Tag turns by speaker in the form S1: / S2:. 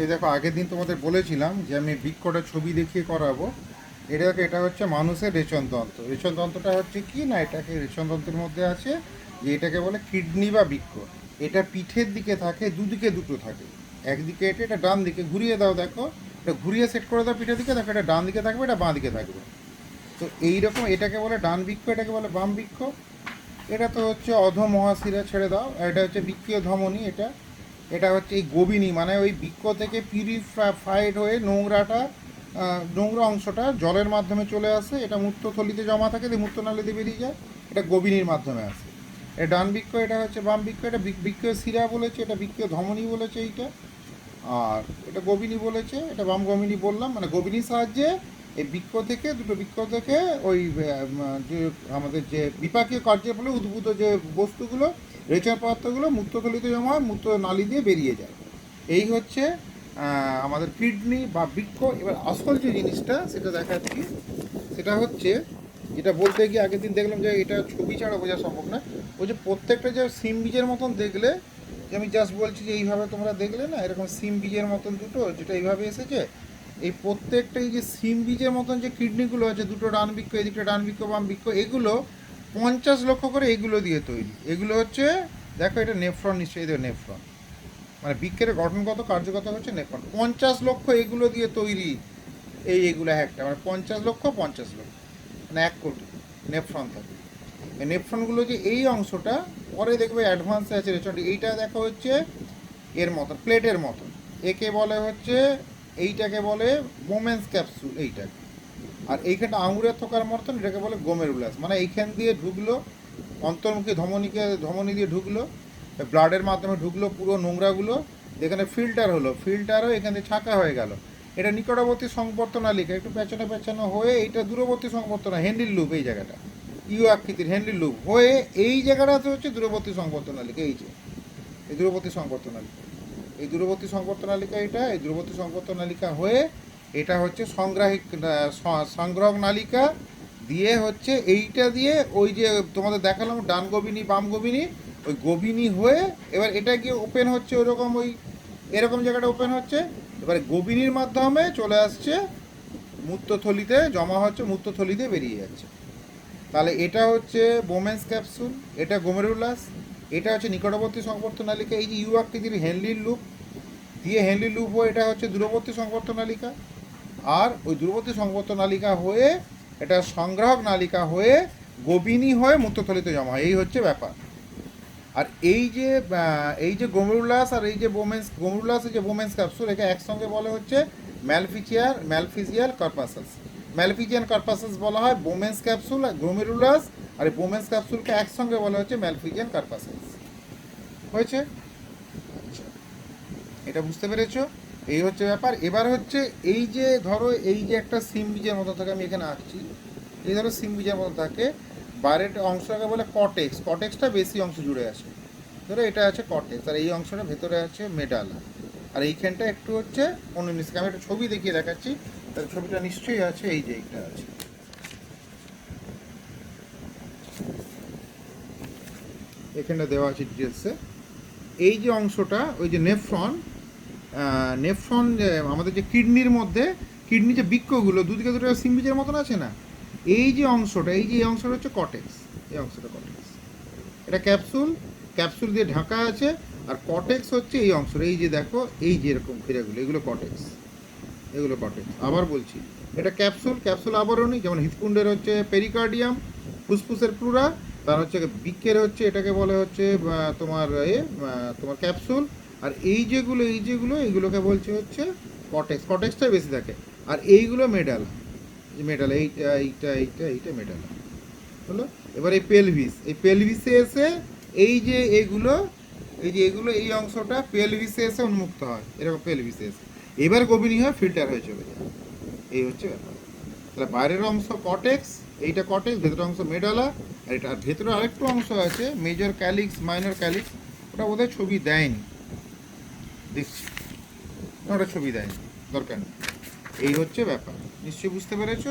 S1: এই দেখো, আগের দিন তোমাদের বলেছিলাম যে আমি বৃক্ষটা ছবি দেখিয়ে করাবো। এটা হচ্ছে মানুষের রেচনতন্ত্র। রেচনতন্ত্রটা হচ্ছে কি না, এটাকে রেচনতন্ত্রের মধ্যে আছে যে এটাকে বলে কিডনি বা বৃক্ক। এটা পিঠের দিকে থাকে, দুদিকে দুটো থাকে। একদিকে এটা ডান দিকে ঘুরিয়ে দাও, দেখো এটা ঘুরিয়ে সেট করে দাও পিঠের দিকে, দেখো এটা ডান দিকে থাকবে, এটা বাঁ দিকে থাকবে। তো এইরকম এটাকে বলে ডান বৃক্ক, এটাকে বলে বাম বৃক্ক। এটা তো হচ্ছে অধ মহাশিরা, ছেড়ে দাও। আর এটা হচ্ছে বৃক্কীয় ধমনী। এটা এটা হচ্ছে এই গোবিনী, মানে ওই বৃক্ক থেকে পিউরিফাইড হয়ে নোংরা অংশটা জলের মাধ্যমে চলে আসে, এটা মূত্রথলিতে জমা থাকে, দিয়ে মূত্রনালীতে বেরিয়ে যায়, এটা গোবিনীর মাধ্যমে আসে। এটা ডান বৃক্ক, এটা হচ্ছে বাম বৃক্ক। এটা বৃক্কীয় শিরা বলেছে, এটা বৃক্কীয় ধমনী বলেছে এইটা। আর এটা গোবিনী বলেছে, এটা বাম গোবিনী বললাম, মানে গোবিনীর সাহায্যে এই দুটো বৃক্ক থেকে ওই যে আমাদের যে বিপাকীয় কার্যের ফলে উদ্ভূত যে বস্তুগুলো, রেচন পদার্থগুলো মূত্রথলিতে জমা হয়, মূত্র নালী দিয়ে বেরিয়ে যায়। এই হচ্ছে আমাদের কিডনি বা বৃক্ক। এবার আসল যে জিনিসটা সেটা দেখাচ্ছি। সেটা হচ্ছে, যেটা বলতে গিয়ে আগের দিন দেখলাম যে এটা ছবি ছাড়া বোঝা সম্ভব না। ওই যে প্রত্যেকটা যে সিম বীজের মতন দেখলে, যে আমি জাস্ট বলছি যে এইভাবে তোমরা দেখলে না, এরকম সিম বীজের মতন দুটো যেটা এইভাবে এসেছে, এই প্রত্যেকটা এই যে সিম বীজের মতন যে কিডনিগুলো আছে, দুটো ডান বৃক্ক, এদিকটা ডান বৃক্ক বাম বৃক্ক, এগুলো 50 লক্ষ করে এগুলো দিয়ে তৈরি। এগুলো হচ্ছে, দেখো এটা নেফ্রন, নিশ্চয়ই দেখো নেফ্রন, মানে বৃক্ষের গঠনগত কার্যগত হচ্ছে নেফ্রন। 50 লক্ষ এগুলো দিয়ে তৈরি। এইগুলো একটা মানে 50 লক্ষ, 50 লক্ষ মানে 1 কোটি নেফ্রন থাকে। এই নেফ্রনগুলো যে এই অংশটা পরে দেখবে অ্যাডভান্সে আছে রেচনটি, এইটা দেখা হচ্ছে এর মতন, প্লেটের মতন। একে বলে হচ্ছে, এইটাকে বলে মোমেন্স ক্যাপসুল এইটাকে। আর এইখানটা আঙুরের থোকার মতন, এটাকে বলে গোমেরুলাস। মানে এইখান দিয়ে ঢুকলো, অন্তর্মুখী ধমনী দিয়ে ঢুকলো, ব্লাডের মাধ্যমে ঢুকলো পুরো নোংরাগুলো, যেখানে ফিল্টার হলো, ফিল্টারও এখানে ছাঁকা হয়ে গেল। এটা নিকটবর্তী সংবর্তনালিকা, একটু পেছনে পেছনে হয়ে এইটা দূরবর্তী সংবর্তনা, হ্যান্ডিল লুপ, এই জায়গাটা ইউ আকৃতির হ্যান্ডিল লুপ হয়ে এই জায়গাটাতে হচ্ছে দূরবর্তী সংবর্তনালিকা। এই যে এই দূরবর্তী সংবর্তনালিকা, এই দূরবর্তী সংবর্তনালিকা, এটা এই দূরবর্তী সংবর্তনালিকা হয়ে এটা হচ্ছে সংগ্রহ নালিকা দিয়ে হচ্ছে এইটা দিয়ে ওই যে তোমাদের দেখালাম ডান গোবিনী বাম গোবিনী, ওই গোবিনী হয়ে এবার এটা গিয়ে ওপেন হচ্ছে ওরকম, ওই এরকম জায়গাটা ওপেন হচ্ছে। এবারে গোবিনীর মাধ্যমে চলে আসছে মূত্রথলিতে, জমা হচ্ছে, মূত্রথলিতে বেরিয়ে যাচ্ছে। তাহলে এটা হচ্ছে বোমেন্স ক্যাপসুল, এটা গোমেরুলাস, এটা হচ্ছে নিকটবর্তী সংবর্তনালিকা। এই যে ইউ আকৃতির হেনলির লুপ দিয়ে, হেনলির লুপ হয়ে এটা হচ্ছে দূরবর্তী সংবর্তনালিকা। আর ওই দূরবর্তী সংবর্তনালিকা হয়ে এটা সংগ্রাহক নালিকা হয়ে গোবিনী হয়ে মূত্রথলিতে জমা হয়। এই হচ্ছে ব্যাপার। আর এই যে গোমেরুলাস আর এই যে গোমেরুলাস, এই যে বোমেন্স ক্যাপসুল, একে একসঙ্গে বলে হচ্ছে ম্যালফিজিয়াল কর্পাসাস। ম্যালফিজিয়ান কর্পাসাস বলা হয় বোমেন্স ক্যাপসুল আর গোমেরুলাস, আর এই বোমেন্স ক্যাপসুলকে একসঙ্গে বলা হচ্ছে ম্যালফিজিয়ান কর্পাসাস। হয়েছে? আচ্ছা, এটা বুঝতে পেরেছো? এই হচ্ছে ব্যাপার। এবার হচ্ছে এই যে ধরো এই যে একটা সিম বীজের মতো থাকে, আমি এখানে আঁকছি, এই ধরো সিম বীজের মতো থাকে, বাইরের অংশটাকে বলে কটেক্স। কটেক্সটা বেশি অংশ জুড়ে আসে, ধরো এটা আছে কটেক্স, আর এই অংশটা ভেতরে আছে মেডালা, আর এইখানটা একটু হচ্ছে অন্য জিনিস। আমি একটা ছবি দেখিয়ে দেখাচ্ছি, তার ছবিটা নিশ্চয়ই আছে, এই যে এইটা আছে, এখানটা দেওয়া আছে ডিটেলসে। এই যে অংশটা ওই যে নেফ্রন যে আমাদের যে কিডনির মধ্যে, কিডনি যে বৃক্কগুলো দুদিকে দুটো সিম্বিজের মতন আছে না, এই যে অংশটা, এই অংশটা হচ্ছে কটেক্স। এই অংশটা কটেক্স, এটা ক্যাপসুল দিয়ে ঢাকা আছে। আর কটেক্স হচ্ছে এই অংশটা, এই যে দেখো এই যে এরকম ফিরাগুলো, এগুলো কটেক্স। আবার বলছি, এটা ক্যাপসুল আবরণী, যেমন হৃৎপিণ্ডের হচ্ছে পেরিকার্ডিয়াম, ফুসফুসের প্লুরা, তার হচ্ছে বৃক্কের হচ্ছে এটাকে বলে হচ্ছে তোমার ক্যাপসুল। আর এইগুলোকে বলছে হচ্ছে কটেক্সটাই বেশি থাকে। আর এইগুলো মেডালা, এইটা মেডালা হলো। এবার এই পেলভিসে এসে এগুলো এই অংশটা পেলভিসে এসে উন্মুক্ত হয়, এরকম পেলভিসে এসে এবার গোবিনী হয়, ফিল্টার হয়ে চলে যায়। এই হচ্ছে ব্যাপার। তাহলে বাইরের অংশ কটেক্স, এইটা কটেক্স, ভেতরের অংশ মেডালা, আর এটা ভেতরে আরেকটু অংশ আছে মেজর ক্যালিক্স, মাইনর ক্যালিক্স, ওটা বোধহয় ছবি দেয়নি, দেখছি ওটা ছবি দেয়নি, দরকার নেই। এই হচ্ছে ব্যাপার, নিশ্চয়ই বুঝতে পেরেছো।